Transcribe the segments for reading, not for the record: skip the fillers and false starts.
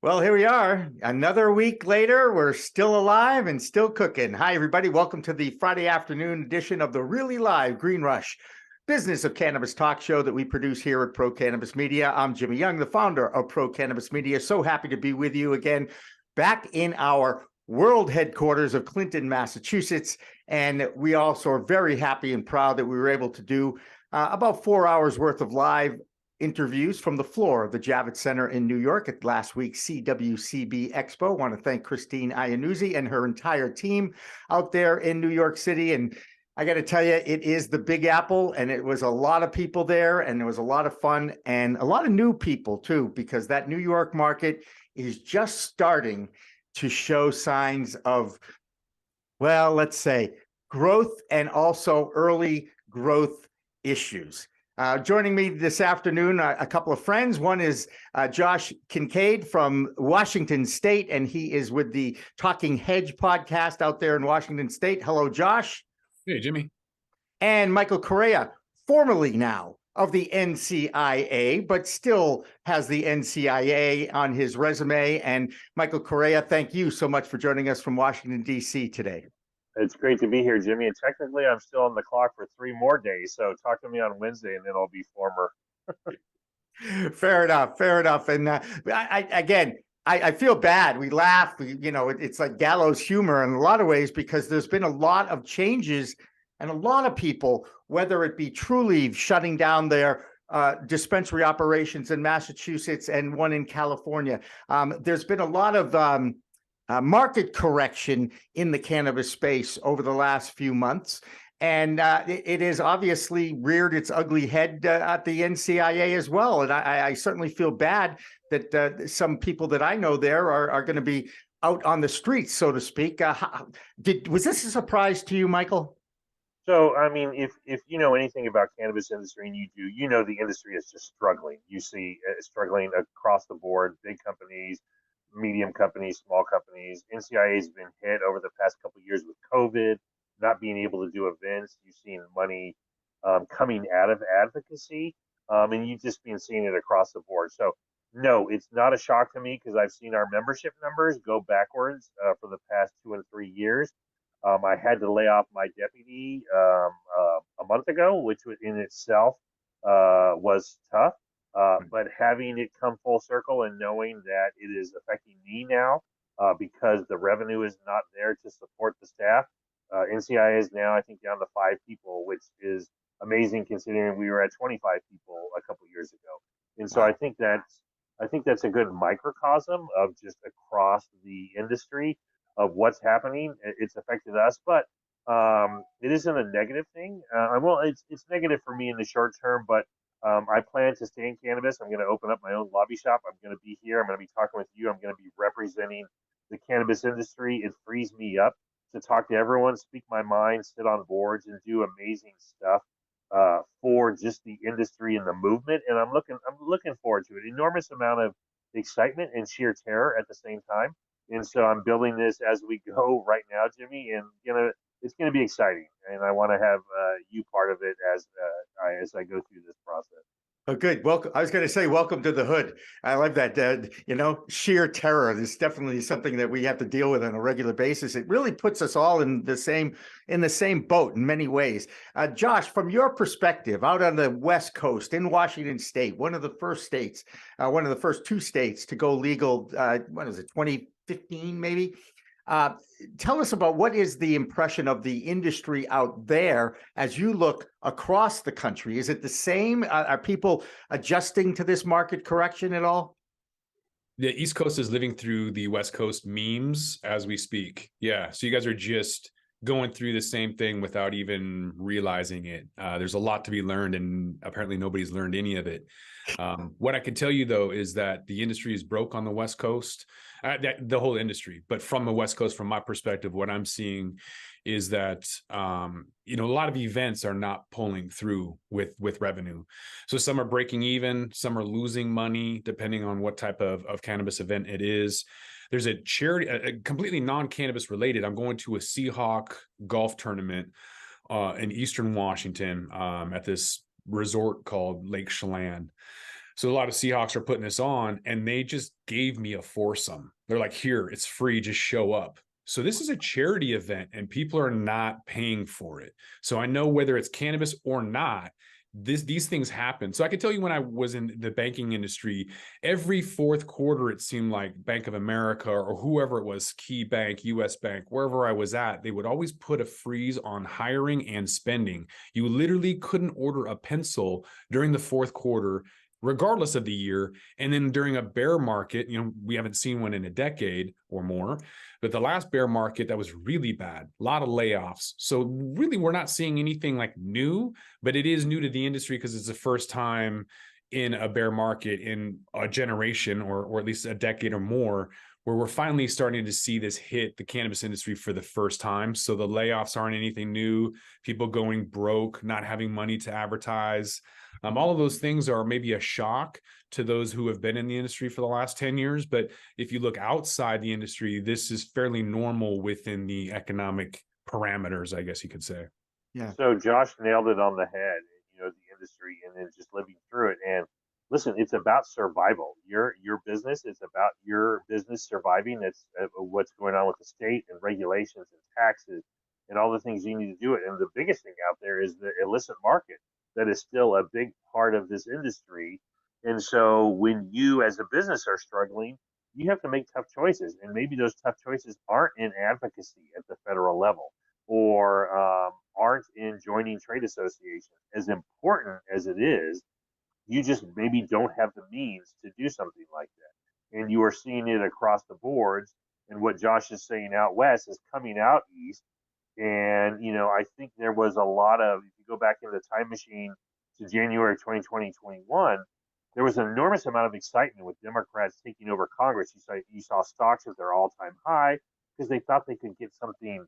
Well, here we are. Another week later, we're still alive and still cooking. Hi, everybody. Welcome to the Friday afternoon edition of the Really Live Green Rush Business of Cannabis talk show that we produce here at Pro Cannabis Media. I'm Jimmy Young, the founder of Pro Cannabis Media. So happy to be with you again, back in our world headquarters of Clinton, Massachusetts. And we also are very happy and proud that we were able to do about 4 hours worth of live interviews from the floor of the Javits Center in New York at last week's CWCB Expo. I want to thank Christine Iannuzzi and her entire team out there in New York City. And I got to tell you, it is the Big Apple, and it was a lot of people there, and it was a lot of fun and a lot of new people too, because that New York market is just starting to show signs of, well, let's say growth and also early growth issues. Joining me this afternoon, a couple of friends. One is Josh Kincaid from Washington State, and he is with the Talking Hedge podcast out there in Washington State. Hello, Josh. Hey, Jimmy. And Michael Correia, formerly now of the NCIA, but still has the NCIA on his resume. And Michael Correia, thank you so much for joining us from Washington, D.C. today. It's great to be here, Jimmy. And technically, I'm still on the clock for 3 more days. So talk to me on Wednesday, and then I'll be former. Fair enough. Fair enough. And I feel bad. We laugh. It's like gallows humor in a lot of ways, because there's been a lot of changes and a lot of people, whether it be Trulieve shutting down their dispensary operations in Massachusetts and one in California. There's been a lot of market correction in the cannabis space over the last few months. And it has obviously reared its ugly head at the NCIA as well. And I certainly feel bad that some people that I know there are going to be out on the streets, so to speak. Was this a surprise to you, Michael? So, I mean, if you know anything about cannabis industry, and you know the industry is just struggling. You see struggling across the board, big companies, medium companies, small companies. NCIA has been hit over the past couple of years with COVID, not being able to do events. You've seen money coming out of advocacy, and you've just been seeing it across the board. So, no, it's not a shock to me, because I've seen our membership numbers go backwards for the past 2 and 3 years. I had to lay off my deputy a month ago, which in itself was tough. But having it come full circle and knowing that it is affecting me now because the revenue is not there to support the staff. NCIA is now, I think, down to 5 people, which is amazing considering we were at 25 people a couple years ago. And so I think that's a good microcosm of just across the industry of what's happening. It's affected us, but it isn't a negative thing. Well, it's negative for me in the short term, but I plan to stay in cannabis. I'm going to open up my own lobby shop. I'm going to be here. I'm going to be talking with you. I'm going to be representing the cannabis industry. It frees me up to talk to everyone, speak my mind, sit on boards, and do amazing stuff for just the industry and the movement. And I'm looking forward to it. Enormous amount of excitement and sheer terror at the same time. And so I'm building this as we go right now, Jimmy, and it's going to be exciting. And I want to have you part of it as I go through this process. Oh, good. Welcome. I was going to say, welcome to the hood. I love that. Sheer terror is definitely something that we have to deal with on a regular basis. It really puts us all in the same boat in many ways. Josh, from your perspective, out on the West Coast in Washington State, one of the first 2 states to go legal. What is it, 2015 maybe? Tell us about what is the impression of the industry out there as you look across the country. Is it the same? Are people adjusting to this market correction at all? The East Coast is living through the West Coast memes as we speak. Yeah. So you guys are just going through the same thing without even realizing it. There's a lot to be learned, and apparently nobody's learned any of it. What I can tell you, though, is that the industry is broke on the West Coast, the whole industry. But from the West Coast, from my perspective, what I'm seeing is that, a lot of events are not pulling through with revenue. So some are breaking even, some are losing money, depending on what type of cannabis event it is. There's a charity, a completely non-cannabis related. I'm going to a Seahawk golf tournament in Eastern Washington at this resort called Lake Chelan. So a lot of Seahawks are putting this on, and they just gave me a foursome. They're like, here, it's free, just show up. So this is a charity event, and people are not paying for it. So I know whether it's cannabis or not, these things happen. So I can tell you, when I was in the banking industry, every fourth quarter, it seemed like Bank of America or whoever it was, Key Bank, US Bank, wherever I was at, they would always put a freeze on hiring and spending. You literally couldn't order a pencil during the fourth quarter, regardless of the year. And then during a bear market, we haven't seen one in a decade or more, but the last bear market, that was really bad, a lot of layoffs. So really, we're not seeing anything like new, but it is new to the industry because it's the first time in a bear market in a generation, or at least a decade or more, where we're finally starting to see this hit the cannabis industry for the first time. So the layoffs aren't anything new, people going broke, not having money to advertise. All of those things are maybe a shock to those who have been in the industry for the last 10 years. But if you look outside the industry, this is fairly normal within the economic parameters, I guess you could say. Yeah. So Josh nailed it on the head, the industry and then just living through it. And listen, it's about survival. Your business, it's about your business surviving. That's what's going on with the state and regulations and taxes and all the things you need to do it. And the biggest thing out there is the illicit market that is still a big part of this industry. And so when you as a business are struggling, you have to make tough choices. And maybe those tough choices aren't in advocacy at the federal level, or aren't in joining trade associations. As important as it is, you just maybe don't have the means to do something like that. And you are seeing it across the boards. And what Josh is saying out west is coming out east. And, I think there was a lot of, if you go back in the time machine to January 2020, 21, there was an enormous amount of excitement with Democrats taking over Congress. You saw stocks at their all-time high because they thought they could get something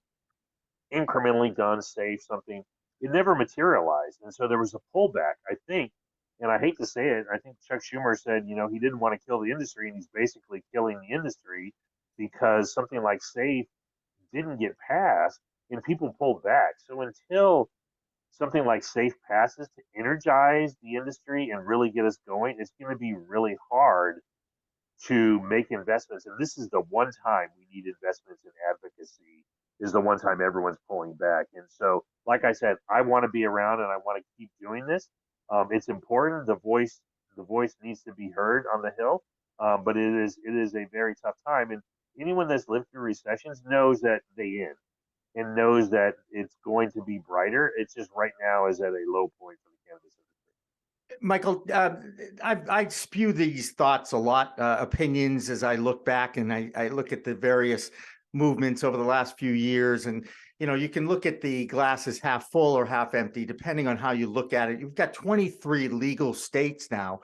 incrementally done, save something. It never materialized. And so there was a pullback, I think. And I hate to say it, I think Chuck Schumer said, he didn't want to kill the industry, and he's basically killing the industry because something like SAFE didn't get passed and people pulled back. So until something like SAFE passes to energize the industry and really get us going, it's going to be really hard to make investments. And this is the one time we need investments in advocacy, is the one time everyone's pulling back. And so, like I said, I want to be around and I want to keep doing this. It's important. The voice needs to be heard on the Hill. But it is a very tough time. And anyone that's lived through recessions knows that they end and knows that it's going to be brighter. It's just right now is at a low point for the cannabis industry. Michael, I spew these thoughts a lot, opinions, as I look back and I look at the various movements over the last few years. And, you can look at the glasses half full or half empty, depending on how you look at it. You've got 23 legal states now.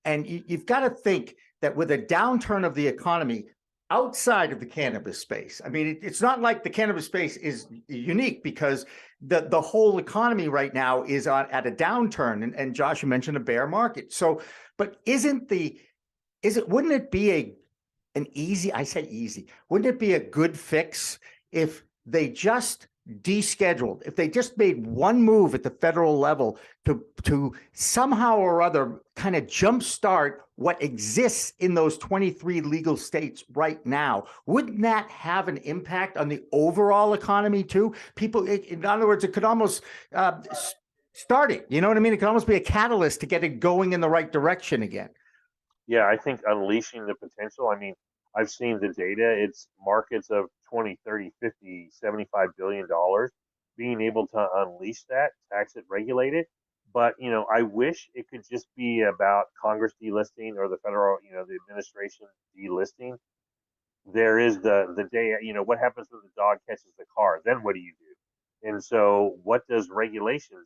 And you've got to think that with a downturn of the economy outside of the cannabis space, I mean, it's not like the cannabis space is unique, because the whole economy right now is at a downturn. And Josh, you mentioned a bear market. So, but wouldn't it be wouldn't it be a good fix if they just descheduled, if they just made one move at the federal level to somehow or other kind of jumpstart what exists in those 23 legal states right now? Wouldn't that have an impact on the overall economy too? In other words, it could almost start it. You know what I mean? It could almost be a catalyst to get it going in the right direction again. Yeah, I think unleashing the potential. I mean, I've seen the data. It's markets of 20, 30, 50, $75 billion, being able to unleash that, tax it, regulate it. But, I wish it could just be about Congress delisting or the federal, the administration delisting. There is the day, what happens when the dog catches the car? Then what do you do? And so what does regulations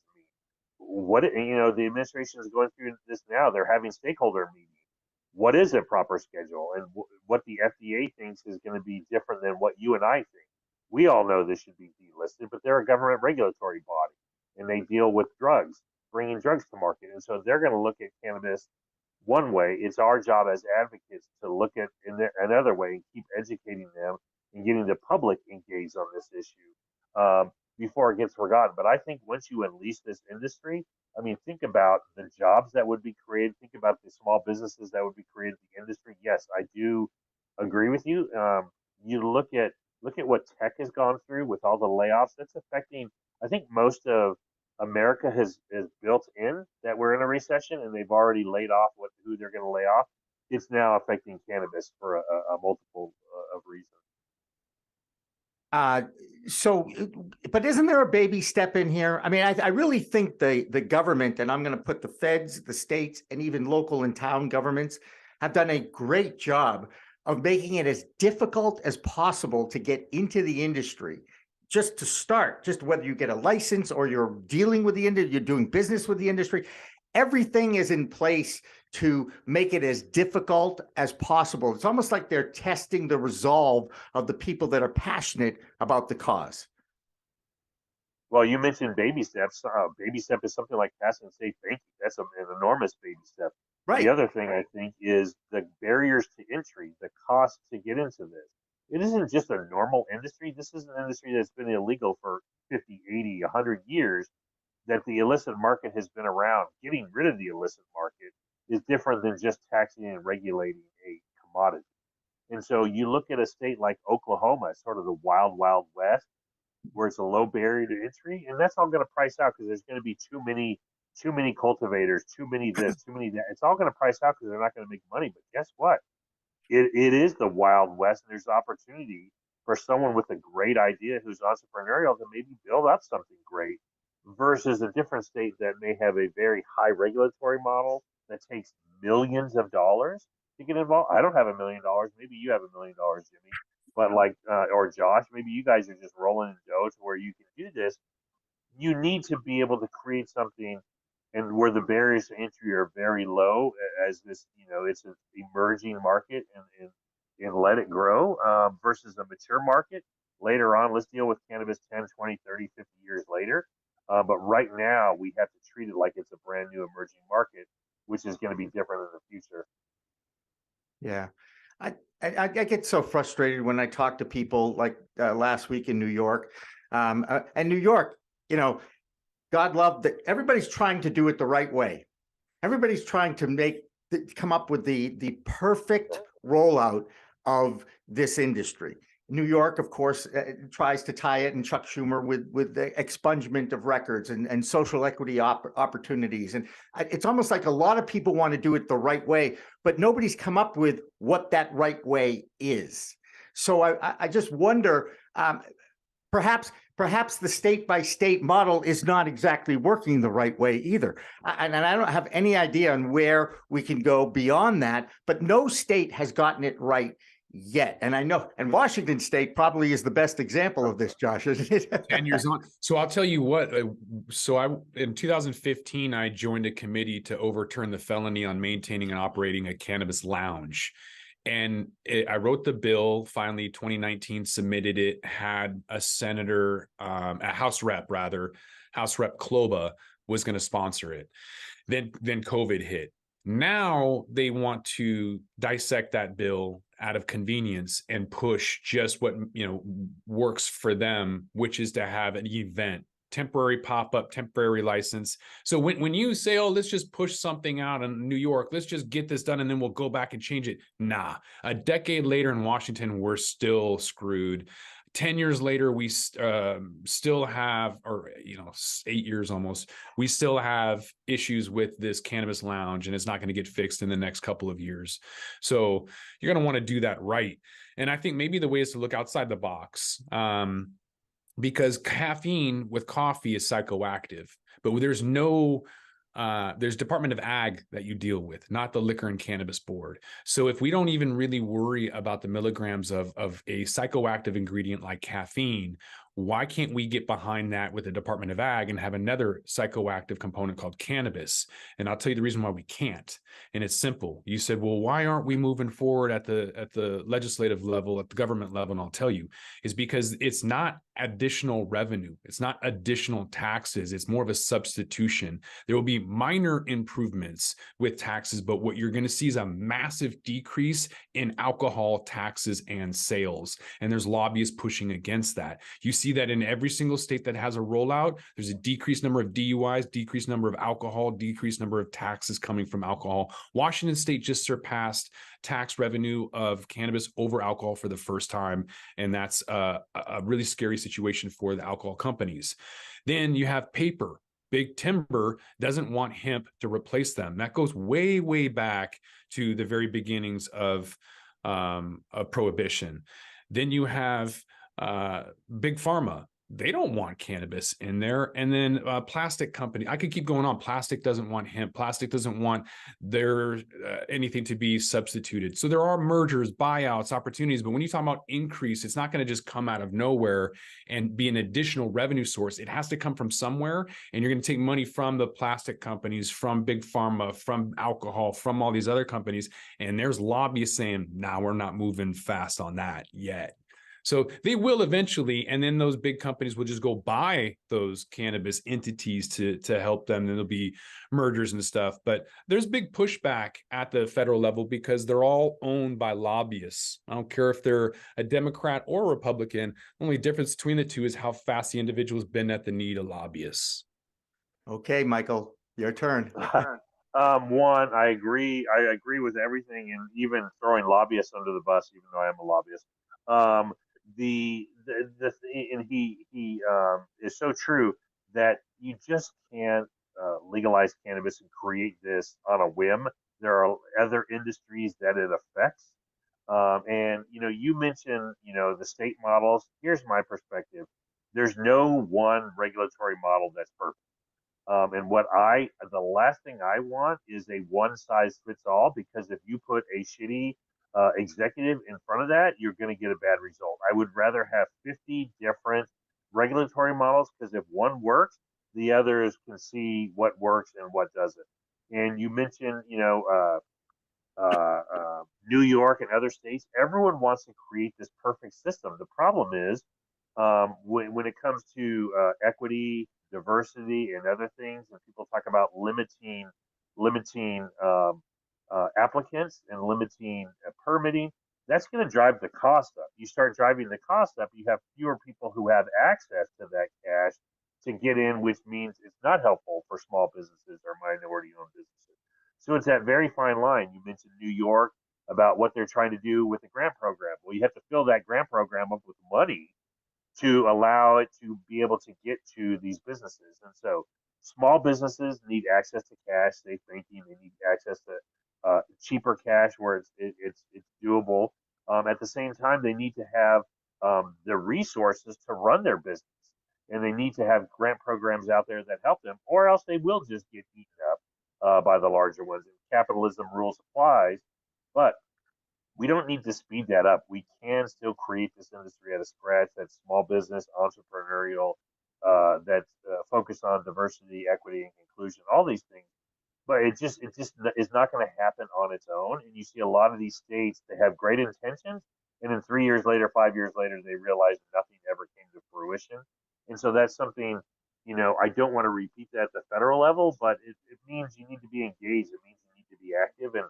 mean? The administration is going through this now. They're having stakeholder meetings. What is a proper schedule, and what the FDA thinks is going to be different than what you and I think. We all know this should be delisted, but they're a government regulatory body, and they deal with drugs, bringing drugs to market. And so they're going to look at cannabis one way. It's our job as advocates to look at another way and keep educating them and getting the public engaged on this issue. before it gets forgotten. But I think once you unleash this industry, I mean, think about the jobs that would be created. Think about the small businesses that would be created in the industry. Yes, I do agree with you. You look at what tech has gone through with all the layoffs. That's affecting. I think most of America has built in that we're in a recession, and they've already laid off who they're going to lay off. It's now affecting cannabis for a multiple of reasons. Uh, so, but isn't there a baby step in here? I mean, I really think the government, and I'm going to put the feds, the states, and even local and town governments have done a great job of making it as difficult as possible to get into the industry. Just to start, just whether you get a license or you're dealing with the industry, you're doing business with the industry, everything is in place to make it as difficult as possible. It's almost like they're testing the resolve of the people that are passionate about the cause. Well, you mentioned baby steps. Baby step is something like passing and say thank you. That's an enormous baby step. Right. The other thing I think is the barriers to entry, the cost to get into this. It isn't just a normal industry. This is an industry that's been illegal for 50, 80, 100 years, that the illicit market has been around. Getting rid of the illicit market is different than just taxing and regulating a commodity. And so you look at a state like Oklahoma, sort of the wild, wild west, where it's a low barrier to entry, and that's all going to price out because there's going to be too many cultivators, too many this, too many that. It's all going to price out because they're not going to make money. But guess what? It is the wild west, and there's opportunity for someone with a great idea who's entrepreneurial to maybe build up something great versus a different state that may have a very high regulatory model that takes millions of dollars to get involved. I don't have $1 million. Maybe you have $1 million, Jimmy. But or Josh, maybe you guys are just rolling in dough to where you can do this. You need to be able to create something and where the barriers to entry are very low as this, it's an emerging market and let it grow versus a mature market. Later on, let's deal with cannabis 10, 20, 30, 50 years later. But right now, we have to treat it like it's a brand new emerging market, which is going to be different in the future. Yeah. I get so frustrated when I talk to people like last week in New York. And New York, God love that everybody's trying to do it the right way. Everybody's trying to come up with the perfect rollout of this industry. New York, of course, tries to tie it, and Chuck Schumer with the expungement of records and social equity opportunities. And it's almost like a lot of people want to do it the right way, but nobody's come up with what that right way is. So I just wonder, perhaps the state-by-state model is not exactly working the right way either. And I don't have any idea on where we can go beyond that, but no state has gotten it right yet. And I know, and Washington State probably is the best example of this, Josh, isn't it? 10 years on. So I'll tell you what, in 2015, I joined a committee to overturn the felony on maintaining and operating a cannabis lounge. And I wrote the bill, finally 2019, submitted it, had a senator, a House Rep Kloba was going to sponsor it. Then COVID hit. Now they want to dissect that bill out of convenience and push just what works for them, which is to have an event, temporary pop-up, temporary license. So when you say, oh, let's just push something out in New York, let's just get this done and then we'll go back and change it. Nah, a decade later in Washington, we're still screwed. 10 years later, we still have, 8 years almost, we still have issues with this cannabis lounge, and it's not going to get fixed in the next couple of years. So you're going to want to do that right. And I think maybe the way is to look outside the box, because caffeine with coffee is psychoactive, but there's Department of Ag that you deal with, not the Liquor and Cannabis Board. So if we don't even really worry about the milligrams of a psychoactive ingredient like caffeine, why can't we get behind that with the Department of Ag and have another psychoactive component called cannabis? And I'll tell you the reason why we can't. And it's simple. You said, well, why aren't we moving forward at the legislative level, at the government level? And I'll tell you, is because it's not additional revenue. It's not additional taxes. It's more of a substitution. There will be minor improvements with taxes, but what you're going to see is a massive decrease in alcohol taxes and sales. And there's lobbyists pushing against that. You see see that in every single state that has a rollout. There's a decreased number of DUIs, decreased number of alcohol, decreased number of taxes coming from alcohol. Washington State just surpassed tax revenue of cannabis over alcohol for the first time. And that's a really scary situation for the alcohol companies. Then you have paper. Big Timber doesn't want hemp to replace them. That goes way, way back to the very beginnings of prohibition. Then you have Big Pharma. They don't want cannabis in there. And then plastic company. I could keep going on. Plastic doesn't want hemp. Plastic doesn't want their anything to be substituted. So there are mergers, buyouts, opportunities. But when you talk about increase, it's not going to just come out of nowhere and be an additional revenue source. It has to come from somewhere. And you're going to take money from the plastic companies, from Big Pharma, from alcohol, from all these other companies. And there's lobbyists saying, nah, we're not moving fast on that yet. So they will eventually, and then those big companies will just go buy those cannabis entities to help them. Then there'll be mergers and stuff. But there's big pushback at the federal level because they're all owned by lobbyists. I don't care if they're a Democrat or a Republican. The only difference between the two is how fast the individual's been at the need of lobbyists. Okay, Michael, your turn. One, I agree. I agree with everything, and even throwing lobbyists under the bus, even though I am a lobbyist. And he is so true that you just can't legalize cannabis and create this on a whim. There are other industries that it affects, and you mentioned the state models. Here's my perspective: there's no one regulatory model that's perfect. And the last thing I want is a one size fits all, because if you put a shitty executive in front of that, you're going to get a bad result. I would rather have 50 different regulatory models, because if one works, the others can see what works and what doesn't. And you mentioned, New York and other states. Everyone wants to create this perfect system. The problem is when it comes to equity, diversity, and other things, and people talk about limiting applicants and limiting permitting, that's going to drive the cost up. You start driving the cost up, you have fewer people who have access to that cash to get in, which means it's not helpful for small businesses or minority-owned businesses. So it's that very fine line. You mentioned New York about what they're trying to do with the grant program. Well, you have to fill that grant program up with money to allow it to be able to get to these businesses. And so small businesses need access to cash, safe banking. They need access to cheaper cash where it's doable. At the same time, they need to have the resources to run their business, and they need to have grant programs out there that help them, or else they will just get eaten up by the larger ones. And capitalism rules applies, but we don't need to speed that up. We can still create this industry at a scratch that's small business, entrepreneurial, that's focused on diversity, equity, and inclusion, all these things. But it just is not going to happen on its own. And you see a lot of these states that have great intentions, and then 3 years later, 5 years later, they realize nothing ever came to fruition. And so that's something, I don't want to repeat that at the federal level, but it means you need to be engaged. It means you need to be active, and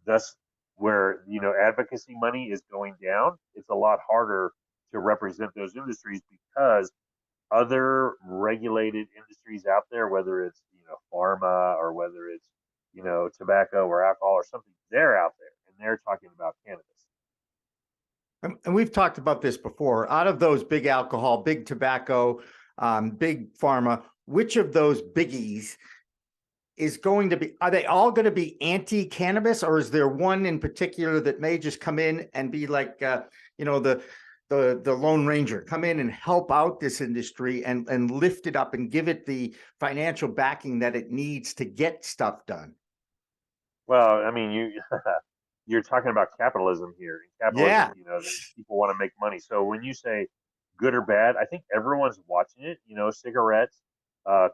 thus where advocacy money is going down, it's a lot harder to represent those industries, because other regulated industries out there, whether it's pharma or whether it's tobacco or alcohol or something, they're out there and they're talking about cannabis. And we've talked about this before. Out of those big alcohol, big tobacco, big pharma, which of those biggies is going to be, are they all going to be anti-cannabis, or is there one in particular that may just come in and be like, the Lone Ranger, come in and help out this industry and lift it up and give it the financial backing that it needs to get stuff done? Well, I mean, you're talking about capitalism here. In capitalism, Yeah. People want to make money. So when you say good or bad, I think everyone's watching it. Cigarettes,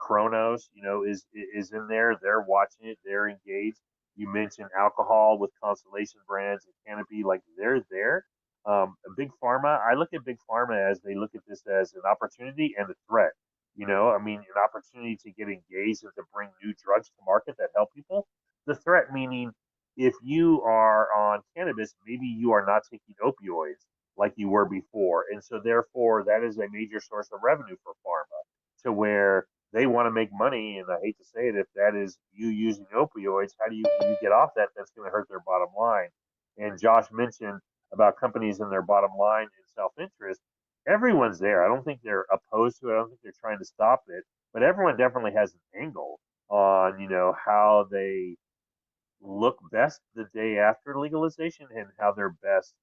Kronos, is in there. They're watching it. They're engaged. You mentioned alcohol with Constellation Brands and Canopy, like they're there. A big pharma, I look at big pharma as they look at this as an opportunity and a threat. An opportunity to get engaged and to bring new drugs to market that help people. The threat meaning, if you are on cannabis, maybe you are not taking opioids like you were before. And so therefore that is a major source of revenue for pharma, to where they want to make money. And I hate to say it, if that is you using opioids, how do you get off that? That's going to hurt their bottom line. And Josh mentioned about companies and their bottom line and self-interest. Everyone's there. I don't think they're opposed to it. I don't think they're trying to stop it, but everyone definitely has an angle on, how they look best the day after legalization and how they're best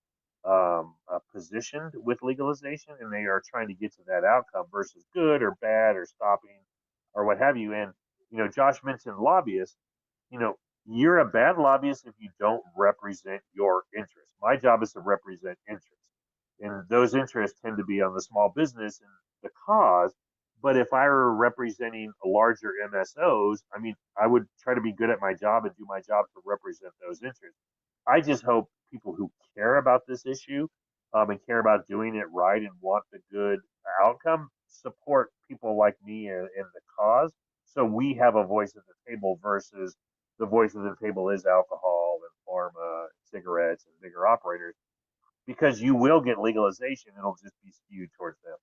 positioned with legalization, and they are trying to get to that outcome versus good or bad or stopping or what have you. And Josh mentioned lobbyists. You know, you're a bad lobbyist if you don't represent your interests. My job is to represent interests, and those interests tend to be on the small business and the cause. But if I were representing larger MSOs, I mean, I would try to be good at my job and do my job to represent those interests. I just hope people who care about this issue and care about doing it right and want the good outcome support people like me and the cause. So we have a voice at the table versus the voice of the table is alcohol and pharma, and cigarettes, and bigger operators. Because you will get legalization, it'll just be skewed towards them.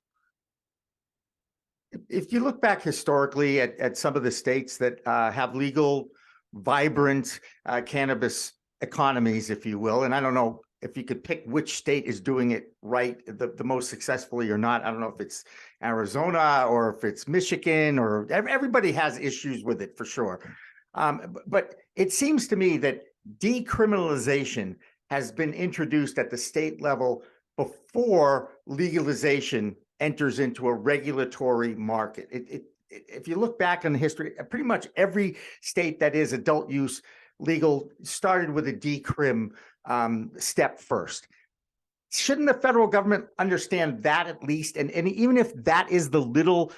If you look back historically at some of the states that have legal, vibrant cannabis economies, if you will, and I don't know if you could pick which state is doing it right the most successfully or not. I don't know if it's Arizona or if it's Michigan, or everybody has issues with it for sure. But it seems to me that decriminalization has been introduced at the state level before legalization enters into a regulatory market. If you look back on the history, pretty much every state that is adult use legal started with a decrim step first. Shouldn't the federal government understand that at least? And even if that is the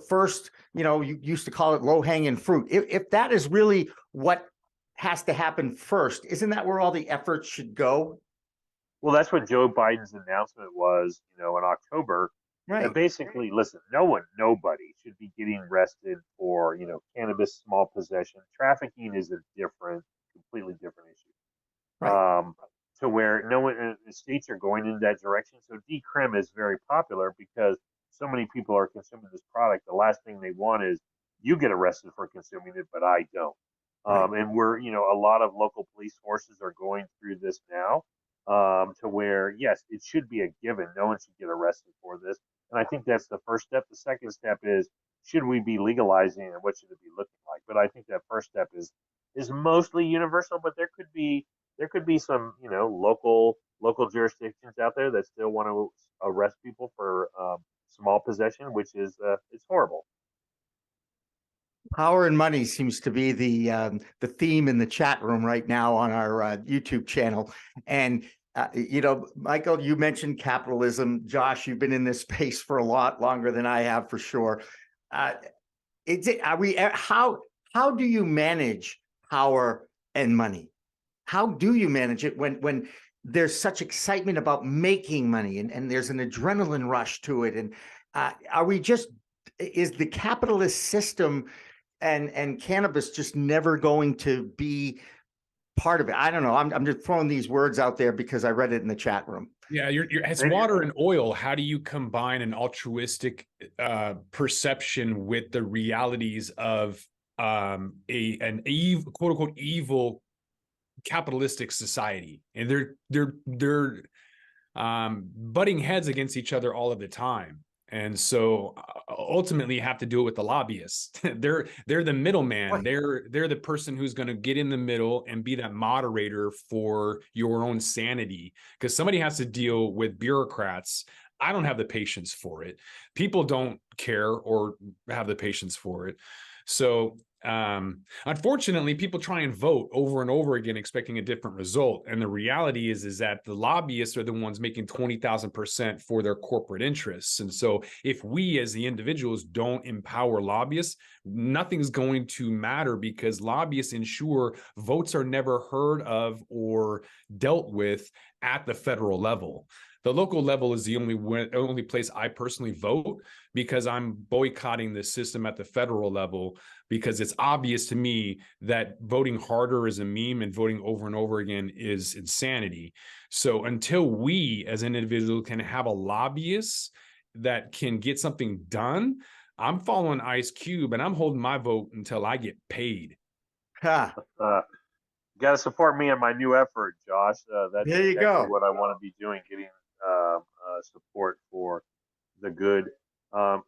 first, you used to call it low-hanging fruit. If that is really what has to happen first, isn't that where all the efforts should go? Well, that's what Joe Biden's announcement was, in October. Right. And basically, listen, nobody should be getting arrested for, cannabis small possession. Trafficking is a completely different issue. Right. To where no one, the states are going in that direction. So decrim is very popular because so many people are consuming this product. The last thing they want is you get arrested for consuming it, but I don't. Right. And we're, a lot of local police forces are going through this now, to where, yes, it should be a given. No one should get arrested for this. And I think that's the first step. The second step is, should we be legalizing and what should it be looking like? But I think that first step is mostly universal, but there could be some, local jurisdictions out there that still want to arrest people for small possession, which is it's horrible. Power and money seems to be the theme in the chat room right now on our YouTube channel. And Michael, you mentioned capitalism. Josh, you've been in this space for a lot longer than I have, for sure. How do you manage power and money? How do you manage it when there's such excitement about making money and there's an adrenaline rush to it? And is the capitalist system and cannabis just never going to be part of it? I don't know. I'm just throwing these words out there because I read it in the chat room. Yeah, it's water and oil. How do you combine an altruistic perception with the realities of an quote unquote evil capitalistic society? And they're butting heads against each other all of the time. And so ultimately you have to do it with the lobbyists. they're the middleman. Right. They're the person who's going to get in the middle and be that moderator for your own sanity, because somebody has to deal with bureaucrats. I don't have the patience for it. People don't care or have the patience for it. So unfortunately, people try and vote over and over again, expecting a different result. And the reality is that the lobbyists are the ones making 20,000% for their corporate interests. And so if we as the individuals don't empower lobbyists, nothing's going to matter, because lobbyists ensure votes are never heard of or dealt with at the federal level. The local level is the only place I personally vote, because I'm boycotting the system at the federal level, because it's obvious to me that voting harder is a meme and voting over and over again is insanity. So until we as an individual can have a lobbyist that can get something done, I'm following Ice Cube and I'm holding my vote until I get paid. Ha, Got to support me in my new effort, Josh. That's there you exactly go. what I want to be doing, getting support for the good.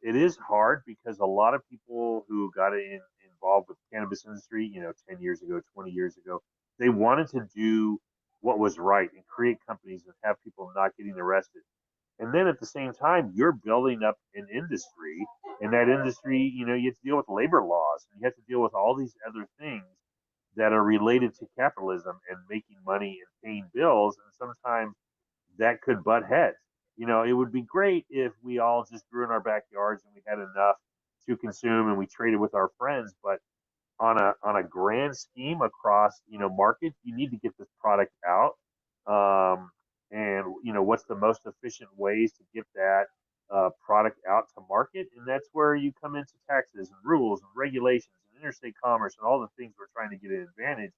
It is hard because a lot of people who got involved with the cannabis industry, 10 years ago, 20 years ago, they wanted to do what was right and create companies and have people not getting arrested. And then at the same time, you're building up an industry, and that industry, you have to deal with labor laws, and you have to deal with all these other things that are related to capitalism and making money and paying bills. And sometimes that could butt heads. It would be great if we all just grew in our backyards and we had enough to consume and we traded with our friends. But on a grand scheme across markets, you need to get this product out. And what's the most efficient ways to get that product out to market? And that's where you come into taxes and rules and regulations and interstate commerce and all the things we're trying to get an advantage.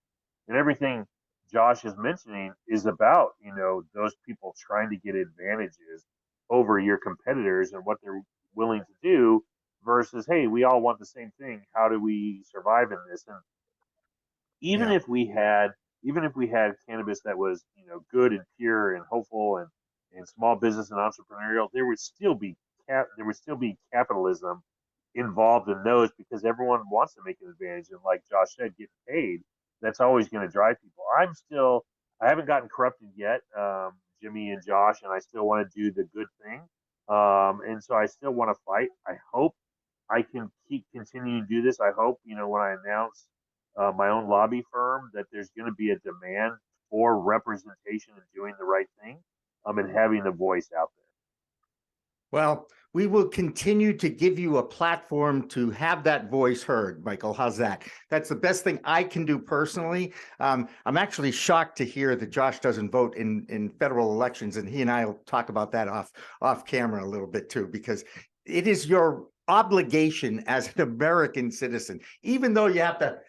And everything Josh is mentioning is about those people trying to get advantages over your competitors and what they're willing to do versus, hey, we all want the same thing. How do we survive in this? And even Yeah. if we had cannabis that was good and pure and hopeful and small business and entrepreneurial, there would still be capitalism involved in those, because everyone wants to make an advantage, and like Josh said, getting paid, that's always going to drive people. I haven't gotten corrupted yet, Jimmy and Josh, and I still want to do the good thing, and so I still want to fight. I hope I can keep continuing to do this. I hope when I announce my own lobby firm that there's going to be a demand for representation and doing the right thing, and having a voice out there. Well, we will continue to give you a platform to have that voice heard, Michael. How's that? That's the best thing I can do personally. I'm actually shocked to hear that Josh doesn't vote in federal elections, and he and I will talk about that off camera a little bit too, because it is your obligation as an American citizen, even though you have to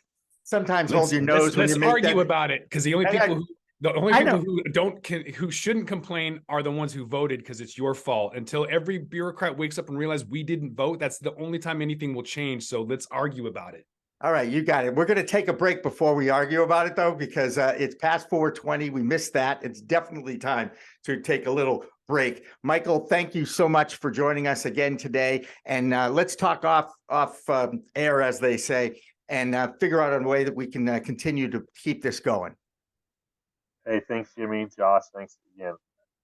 sometimes hold your nose when you let's make argue that. about it, because the only people who shouldn't complain are the ones who voted, because it's your fault. Until every bureaucrat wakes up and realizes we didn't vote, that's the only time anything will change. So let's argue about it. All right, you got it. We're going to take a break before we argue about it, though, because it's past 4:20. We missed that. It's definitely time to take a little break. Michael, thank you so much for joining us again today. And let's talk off air, as they say, and figure out a way that we can continue to keep this going. Hey, thanks, Jimmy, Josh. Thanks again.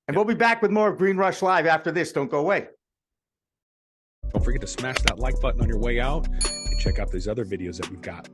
And we'll be back with more of Green Rush Live after this. Don't go away. Don't forget to smash that like button on your way out and check out these other videos that we've got.